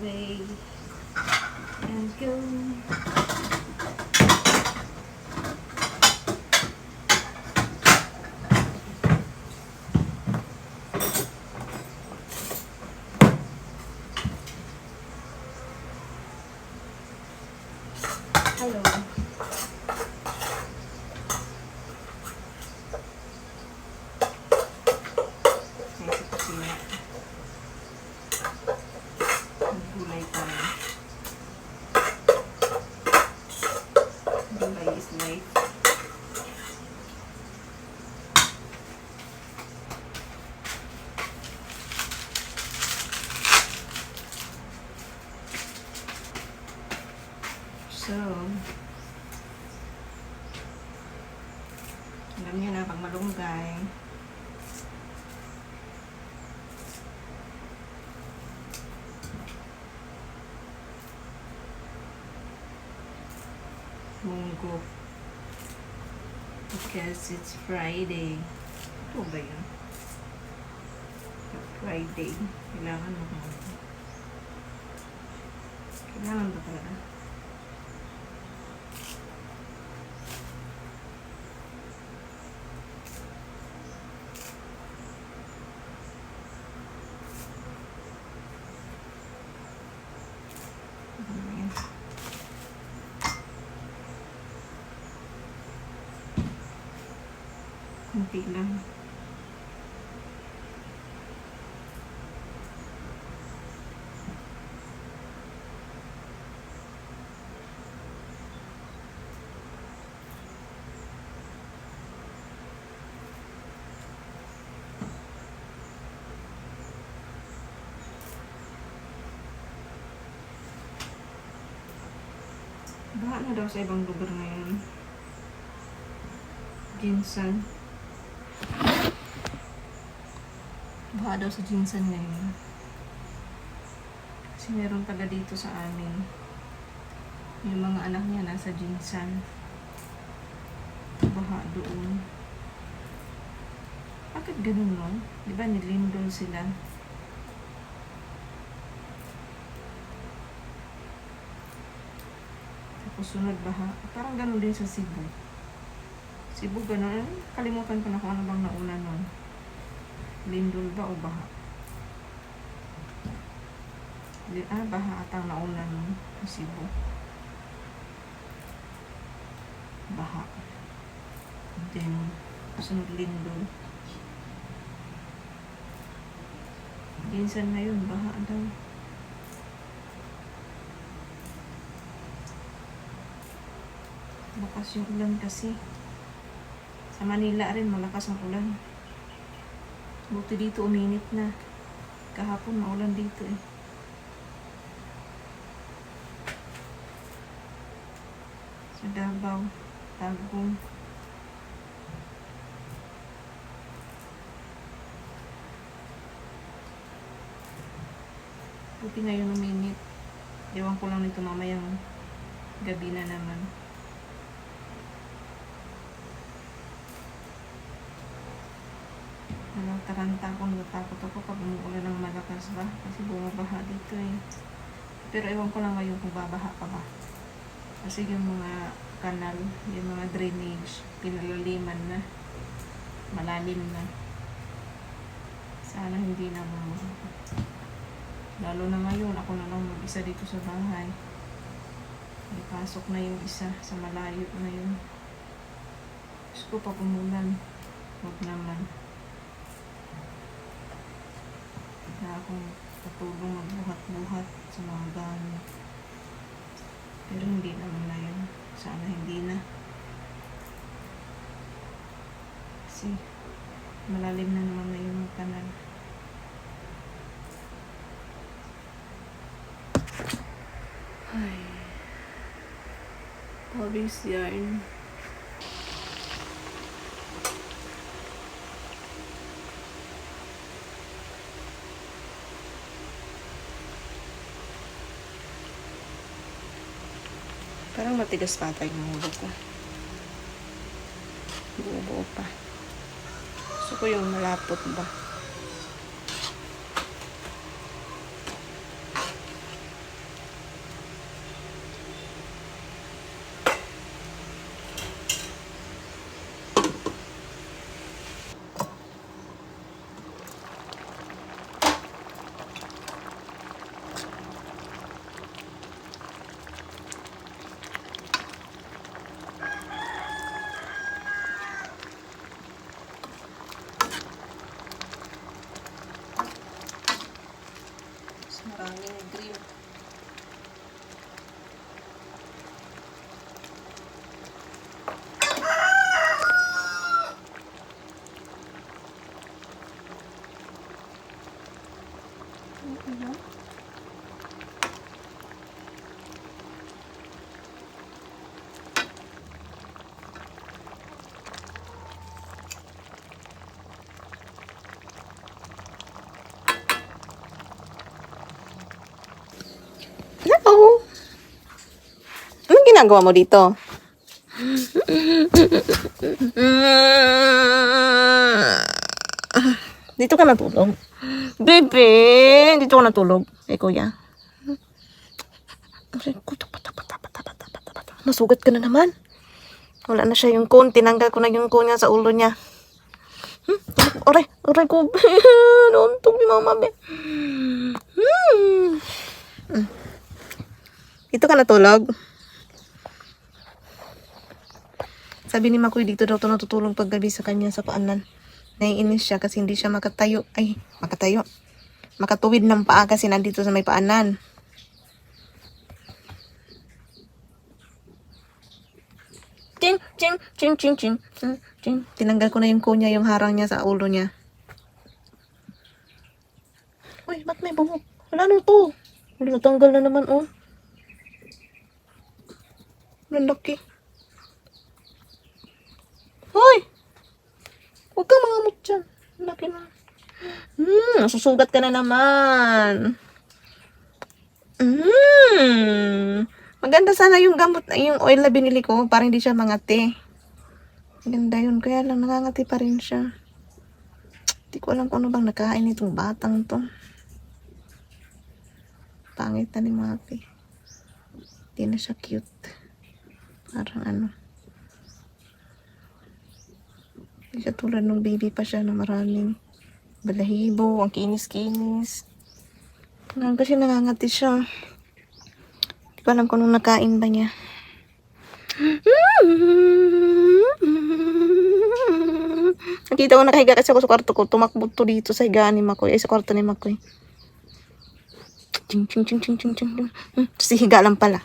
away and go. Hello. Nasa kusina. Gulay tayo. Gulay is life. So, alam niyo na, pag malunggay, munggo, because it's Friday. Ito ba yun? Friday. Kailangan mo munggo. Kailangan ba talaga? Kunti lang. Baha na daw sa ibang lugar ngayon. Ginsan. Baha daw sa Ginsan ngayon. Kasi meron pala dito sa amin. Yung mga anak niya nasa Ginsan. Baha doon. Bakit ganun, no? Diba nilindol sila? Tapos sunod baha. Parang ganun din sa Cebu. Cebu ganun. Kalimutan ko na kung ano bang nauna nun. Lindol ba o baha? Baha atang nauna nun. Cebu. Baha. Then, sunod lindol. Ginsan na yun, baha daw. Malakas yung ulan kasi. Sa Manila rin, malakas ang ulan. Buti dito uminit na. Kahapon maulan dito eh. Sa Davao, Tagum. Buti ngayon uminit. Ewan ko lang nito mamayang gabi na naman. Taranta ako, natakot ako pag umuulan ng malakas ba kasi bumabaha dito eh. Pero ewan ko lang ngayon kung babaha pa ba kasi yung mga kanal, yung mga drainage pinalaliman na, malalim na. Sana hindi na lalo na ngayon ako na lang mag-isa dito sa bahay. May pasok na yung isa sa malayo na yun. Gusto ko pag umulan, huwag naman na akong patulong magbuhat-buhat sa mga gamit. Pero hindi naman na yun. Sana hindi na. Kasi malalim na naman na yung kanal. Ay. Pawis yarn. Parang matigas pa tayo yung ulo ko. Buo-buo pa. Gusto ko yung malapot ba. Kanin green. Hello! Anong ginagawa mo dito? Dito ka natulog? Bebe! Dito ka natulog? Kuya. Nasugat ka na naman. Wala na siya yung cone. Tinanggal ko na yung cone niya sa ulo niya. Aray ko. Nauntog ni mama, be. Dito ka natulog? Sabi ni Makoy dito daw ito natutulog paggabi sa kanya sa paanan. Naiinis siya kasi hindi siya makatayo. Makatuwid ng paa kasi nandito sa may paanan. Ching. Tinanggal ko na yung kunya, yung harang niya sa ulo niya. Uy, ba't may bumok? Wala nang to. Wala, natanggal na naman, oh. Lalaki. Hoy! Huwag kang mangamot dyan. Laki na. Nasusugat ka na naman. Maganda sana yung gamot, yung oil na binili ko para hindi siya mangati. Maganda yun. Kaya lang nangangati pa rin siya. Hindi ko alam kung ano bang nakain itong batang to. Pangit na ni Maki. Hindi na siya cute. Parang ano. Hindi siya tulad nung baby pa siya na maraming balahibo, ang kinis-kinis. Ngayon kasi nangangati siya. Hindi ko alam kung anong nakain ba niya. Nakita ko nakahiga kasi ako sa kwarto ko. Tumakbo to dito sa higaan ni Makoy. Ay, sa kwarto ni Makoy. Ching. Tapos higa lang pala.